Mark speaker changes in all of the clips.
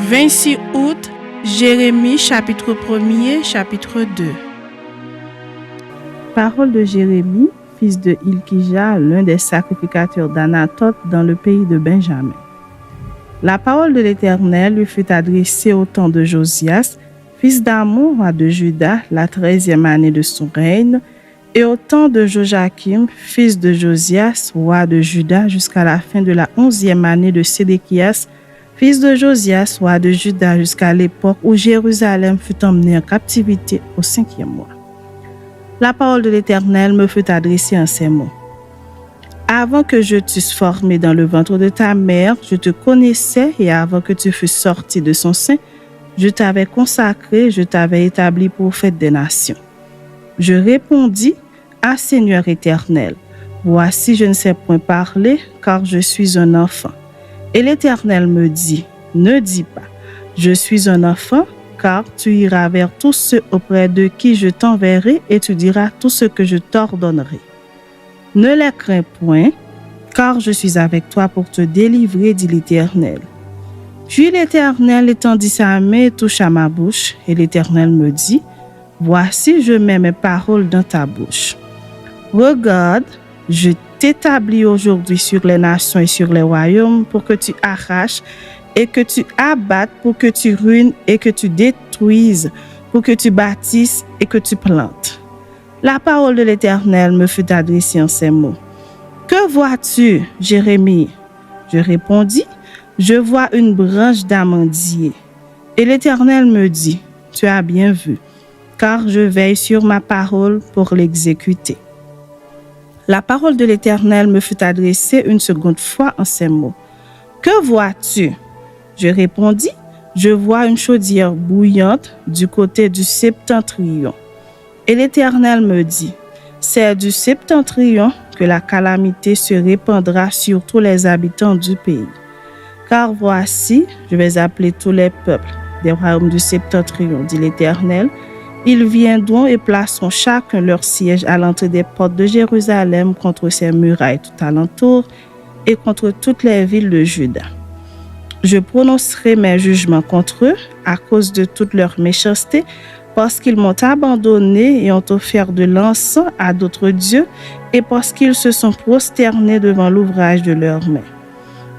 Speaker 1: 26 août, Jérémie chapitre 1er, chapitre 2.
Speaker 2: Parole de Jérémie, fils de Hilkija, l'un des sacrificateurs d'Anathoth dans le pays de Benjamin. La parole de l'Éternel lui fut adressée au temps de Josias, fils d'Amon, roi de Juda, la 13e année de son règne, et au temps de Joachim, fils de Josias, roi de Juda, jusqu'à la fin de la 11e année de Sédéchias, fils de Josias, roi de Juda, jusqu'à l'époque où Jérusalem fut emmenée en captivité au 5e mois. La parole de l'Éternel me fut adressée en ces mots. Avant que je t'eusse formé dans le ventre de ta mère, je te connaissais, et avant que tu fusses sorti de son sein, je t'avais consacré, je t'avais établi prophète des nations. Je répondis, Ah Seigneur éternel, voici je ne sais point parler, car je suis un enfant. Et l'Éternel me dit, ne dis pas, je suis un enfant, car tu iras vers tous ceux auprès de qui je t'enverrai et tu diras tout ce que je t'ordonnerai. Ne les crains point, car je suis avec toi pour te délivrer, dit l'Éternel. Puis l'Éternel étendit sa main et toucha ma bouche, et l'Éternel me dit, voici je mets mes paroles dans ta bouche. Regarde, je t'établis aujourd'hui sur les nations et sur les royaumes pour que tu arraches et que tu abattes, pour que tu ruines et que tu détruises, pour que tu bâtisses et que tu plantes. La parole de l'Éternel me fut adressée en ces mots. Que vois-tu, Jérémie? Je répondis, je vois une branche d'amandier. Et l'Éternel me dit, tu as bien vu, car je veille sur ma parole pour l'exécuter. La parole de l'Éternel me fut adressée une seconde fois en ces mots. Que vois-tu? Je répondis, je vois une chaudière bouillante du côté du septentrion. Et l'Éternel me dit, c'est du septentrion que la calamité se répandra sur tous les habitants du pays. Car voici, je vais appeler tous les peuples des royaumes du septentrion, dit l'Éternel. Ils viendront et placeront chacun leur siège à l'entrée des portes de Jérusalem contre ses murailles tout alentour et contre toutes les villes de Juda. Je prononcerai mes jugements contre eux à cause de toute leur méchanceté, parce qu'ils m'ont abandonné et ont offert de l'encens à d'autres dieux, et parce qu'ils se sont prosternés devant l'ouvrage de leurs mains.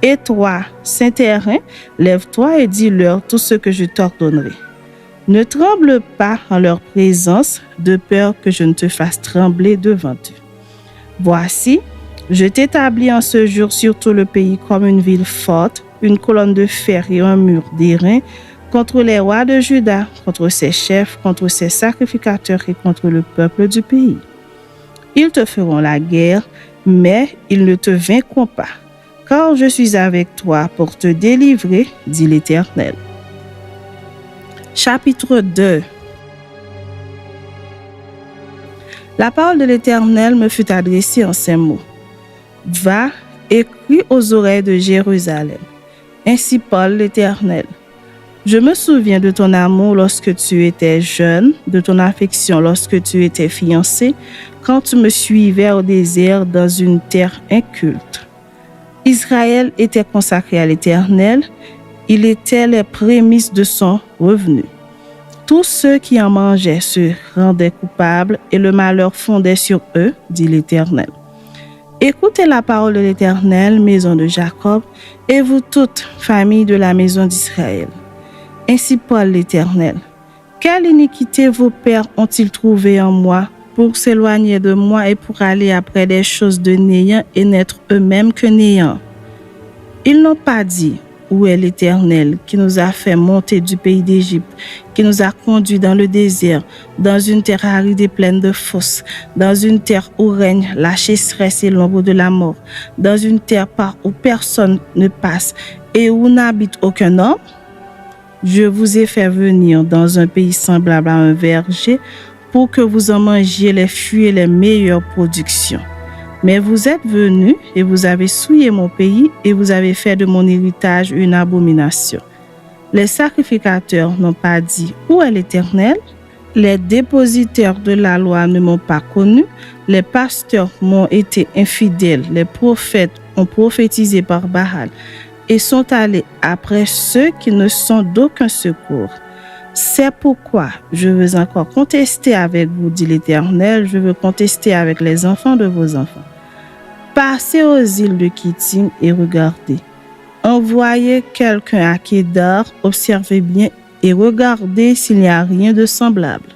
Speaker 2: Et toi, Saint-Terrain, lève-toi et dis-leur tout ce que je t'ordonnerai. Ne tremble pas en leur présence, de peur que je ne te fasse trembler devant eux. Voici, je t'établis en ce jour sur tout le pays comme une ville forte, une colonne de fer et un mur d'airain, contre les rois de Juda, contre ses chefs, contre ses sacrificateurs et contre le peuple du pays. Ils te feront la guerre, mais ils ne te vaincront pas, car je suis avec toi pour te délivrer, dit l'Éternel. Chapitre 2. La parole de l'Éternel me fut adressée en ces mots. Va, écris aux oreilles de Jérusalem. Ainsi parle l'Éternel. Je me souviens de ton amour lorsque tu étais jeune, de ton affection lorsque tu étais fiancé, quand tu me suivais au désert dans une terre inculte. Israël était consacré à l'Éternel, il était les prémices de son revenu. Tous ceux qui en mangeaient se rendaient coupables et le malheur fondait sur eux, dit l'Éternel. Écoutez la parole de l'Éternel, maison de Jacob, et vous toutes, famille de la maison d'Israël. Ainsi parle l'Éternel. Quelle iniquité vos pères ont-ils trouvé en moi pour s'éloigner de moi et pour aller après des choses de néant et n'être eux-mêmes que néant? Ils n'ont pas dit, où est l'Éternel qui nous a fait monter du pays d'Égypte, qui nous a conduits dans le désert, dans une terre aride et pleine de fosses, dans une terre où règne la sécheresse et l'ombre de la mort, dans une terre par où personne ne passe et où n'habite aucun homme? Je vous ai fait venir dans un pays semblable à un verger pour que vous en mangiez les fruits et les meilleures productions. Mais vous êtes venus et vous avez souillé mon pays et vous avez fait de mon héritage une abomination. Les sacrificateurs n'ont pas dit « Où est l'Éternel ?» Les dépositaires de la loi ne m'ont pas connu. Les pasteurs m'ont été infidèles. Les prophètes ont prophétisé par Baal. et sont allés après ceux qui ne sont d'aucun secours. C'est pourquoi je veux encore contester avec vous, dit l'Éternel, je veux contester avec les enfants de vos enfants. Passez aux îles de Kittim et regardez. Envoyez quelqu'un à Kédar, observez bien et regardez s'il n'y a rien de semblable.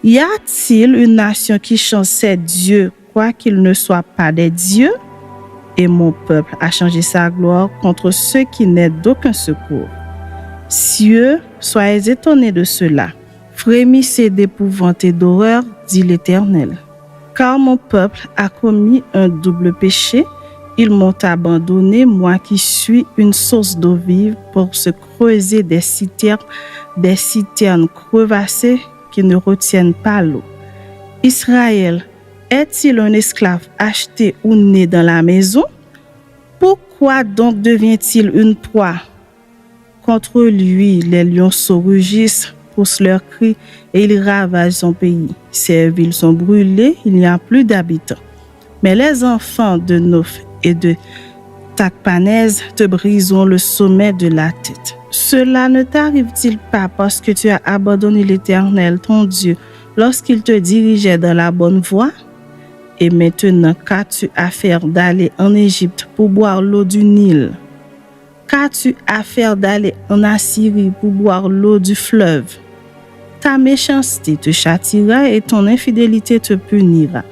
Speaker 2: Y a-t-il une nation qui chante ses dieux, quoiqu'ils ne soient pas des dieux? Et mon peuple a changé sa gloire contre ceux qui n'aident d'aucun secours. Cieux, soyez étonnés de cela. Frémissez d'épouvante et d'horreur, dit l'Éternel. Car mon peuple a commis un double péché. Ils m'ont abandonné, moi qui suis une source d'eau vive, pour se creuser des citernes crevassées qui ne retiennent pas l'eau. Israël, est-il un esclave acheté ou né dans la maison? Pourquoi donc devient-il une proie? Contre lui, les lionceaux rugissent, poussent leurs cris et ils ravagent son pays. Ses villes sont brûlées, il n'y a plus d'habitants. Mais les enfants de Noph et de Tacpanèse te briseront le sommet de la tête. Cela ne t'arrive-t-il pas parce que tu as abandonné l'Éternel, ton Dieu, lorsqu'il te dirigeait dans la bonne voie? Et maintenant, qu'as-tu à faire d'aller en Égypte pour boire l'eau du Nil? Qu'as-tu à faire d'aller en Assyrie pour boire l'eau du fleuve? Ta méchanceté te châtiera et ton infidélité te punira.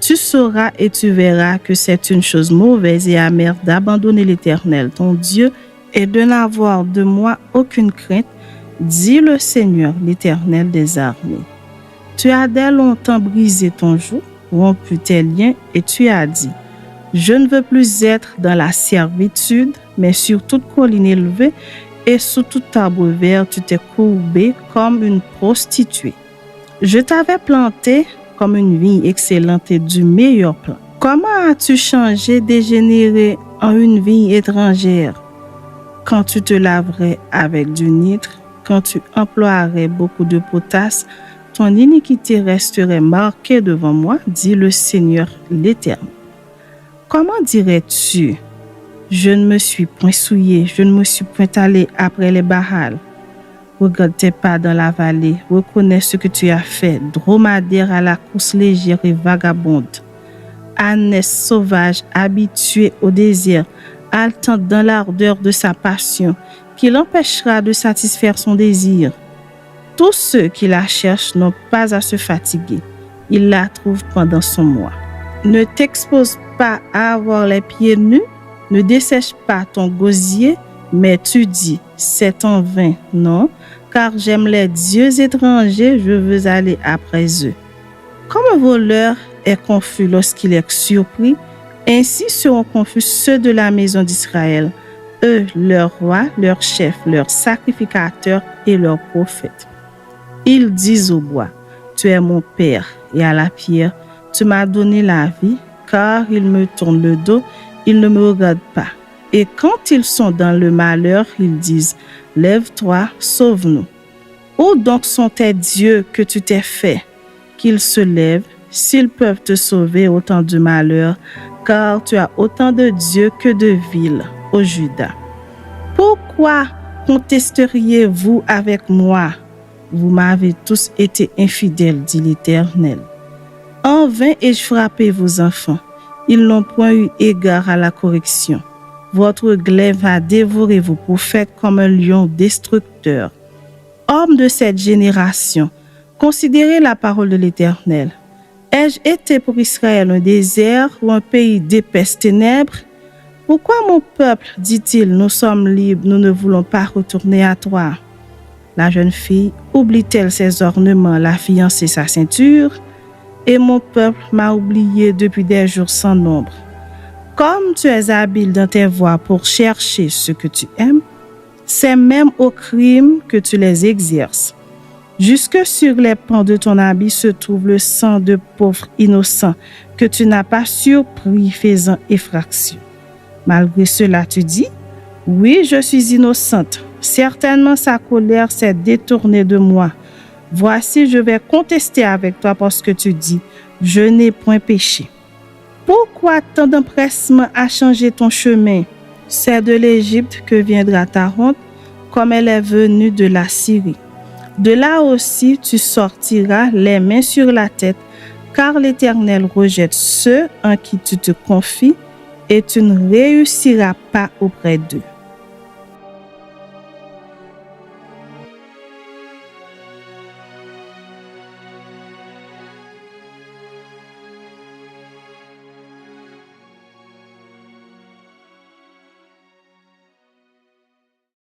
Speaker 2: Tu sauras et tu verras que c'est une chose mauvaise et amère d'abandonner l'Éternel, ton Dieu, et de n'avoir de moi aucune crainte, dit le Seigneur, l'Éternel des armées. Tu as dès longtemps brisé ton joug, rompu tes liens, et tu as dit, je ne veux plus être dans la servitude, mais sur toute colline élevée et sous tout arbre vert, tu t'es courbé comme une prostituée. Je t'avais planté comme une vigne excellente et du meilleur plan. Comment as-tu changé, dégénéré en une vigne étrangère? Quand tu te laverais avec du nitre, quand tu emploierais beaucoup de potasse, ton iniquité resterait marquée devant moi, dit le Seigneur l'Éternel. Comment dirais-tu, je ne me suis point souillé, je ne me suis point allé après les Baals? Regarde tes pas dans la vallée, reconnais ce que tu as fait, dromadaire à la course légère et vagabonde, ânesse sauvage habitué au désert, haletante dans l'ardeur de sa passion, qui l'empêchera de satisfaire son désir. Tous ceux qui la cherchent n'ont pas à se fatiguer, ils la trouvent pendant son mois. Ne t'expose pas à avoir les pieds nus, ne dessèche pas ton gosier, mais tu dis, c'est en vain, non, car j'aime les dieux étrangers, je veux aller après eux. Comme un voleur est confus lorsqu'il est surpris, ainsi seront confus ceux de la maison d'Israël, eux, leurs rois, leurs chefs, leurs sacrificateurs et leurs prophètes. Ils disent au bois, tu es mon père, et à la pierre, tu m'as donné la vie, car ils me tournent le dos, ils ne me regardent pas. Et quand ils sont dans le malheur, ils disent, lève-toi, sauve-nous. Où donc sont tes dieux que tu t'es fait, qu'ils se lèvent, s'ils peuvent te sauver au temps du malheur, car tu as autant de dieux que de villes, ô Juda. Pourquoi contesteriez-vous avec moi? Vous m'avez tous été infidèles, dit l'Éternel. En vain ai-je frappé vos enfants. Ils n'ont point eu égard à la correction. Votre glaive a dévoré vos prophètes comme un lion destructeur. Hommes de cette génération, considérez la parole de l'Éternel. Ai-je été pour Israël un désert ou un pays d'épaisses ténèbres? Pourquoi mon peuple, dit-il, nous sommes libres, nous ne voulons pas retourner à toi? La jeune fille oublie-t-elle ses ornements, la fiancée sa ceinture? Et mon peuple m'a oublié depuis des jours sans nombre. Comme tu es habile dans tes voies pour chercher ce que tu aimes, c'est même au crime que tu les exerces. Jusque sur les pans de ton habit se trouve le sang de pauvres innocents que tu n'as pas surpris faisant effraction. Malgré cela, tu dis, oui, je suis innocente. Certainement, sa colère s'est détournée de moi. Voici, je vais contester avec toi parce que tu dis, je n'ai point péché. Pourquoi tant d'empressement à changer ton chemin? C'est de l'Égypte que viendra ta honte, comme elle est venue de la Syrie. De là aussi tu sortiras les mains sur la tête, car l'Éternel rejette ceux en qui tu te confies, et tu ne réussiras pas auprès d'eux.